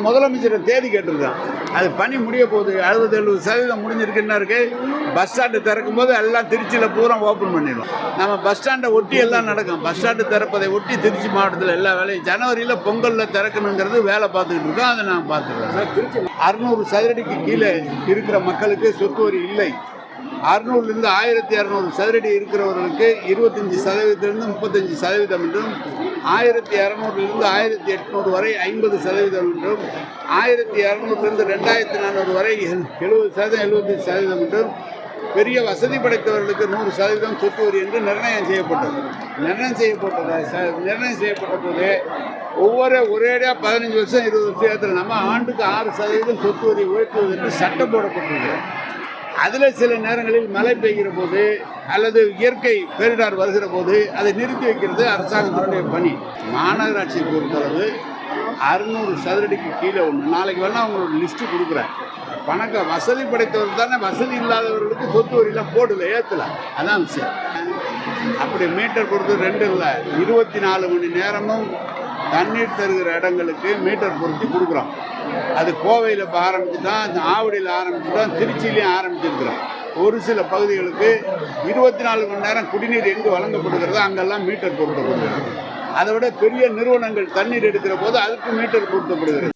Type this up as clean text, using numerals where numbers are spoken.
முதலமைச்சர் தேதி கேட்டிருக்கான். அது பணி முடிய போகுது. 60-70% முடிஞ்சிருக்குன்னா இருக்கு. பஸ் ஸ்டாண்டு திறக்கும் போது எல்லாம் திருச்சியில் பூரா ஓப்பன் பண்ணிடும். நம்ம பஸ் ஸ்டாண்டை ஒட்டி எல்லாம் நடக்கும். பஸ் ஸ்டாண்டு திறப்பதை ஒட்டி திருச்சி மாவட்டத்தில் எல்லா வேலையும் ஜனவரியில் பொங்கலில் திறக்கணுங்கிறது வேலை பார்த்துக்கிட்டு இருக்கோம். அதை நான் பார்த்துக்கிறேன். 600 சதுரடிக்கு கீழே இருக்கிற மக்களுக்கு சொத்து வரி இல்லை. 600லேருந்து 1200 சதுரடி இருக்கிறவர்களுக்கு 25%லேருந்து 35% என்றும், 1200லேருந்து 1800 வரை 50% என்றும், 1200லேருந்து 2400 வரை 70% 75% என்றும், பெரிய வசதி படைத்தவர்களுக்கு 100% சொத்து வரி என்று நிர்ணயம் செய்யப்பட்டது. நிர்ணயம் செய்யப்பட்ட போது ஒரேடியாக 15 வருஷம் 20 வருஷத்தில் நம்ம ஆண்டுக்கு 6% சொத்து வரி உயர்த்துவது என்று சட்டம் போடப்பட்டிருக்கிறது. அதில் சில நேரங்களில் மழை பெய்கிற போது அல்லது இயற்கை பேரிடர் வருகிற போது அதை நிறுத்தி வைக்கிறது அரசாங்கத்தினுடைய பணி. மாநகராட்சியை பொறுத்தளவு 600 சதுரடிக்கு கீழே ஒன்று. நாளைக்கு வேணால் அவங்களோட லிஸ்ட்டு கொடுக்குறேன். வசதி படைத்தவர்கள் தானே, வசதி இல்லாதவர்களுக்கு சொத்து வரியெல்லாம் போடல, ஏற்றல. அதான் விஷயம். அப்படி மீட்டர் பொறுத்து 2 இல்லை, 24 மணி நேரமும் தண்ணீர் தருகிற இடங்களுக்கு மீட்டர் பொருத்தி கொடுக்குறோம். அது கோவையில் இப்போ ஆரம்பிச்சுட்டான், ஆவடியில் ஆரம்பிச்சுட்டான், திருச்சியிலையும் ஆரம்பிச்சிருக்கிறோம். ஒரு சில பகுதிகளுக்கு 24 மணி நேரம் குடிநீர் எங்கு வழங்கப்படுகிறதோ அங்கெல்லாம் மீட்டர் பொருத்தப்படுகிறது. அதை விட பெரிய நிறுவனங்கள் தண்ணீர் எடுக்கிற போது அதுக்கு மீட்டர் பொருத்தப்படுகிறது.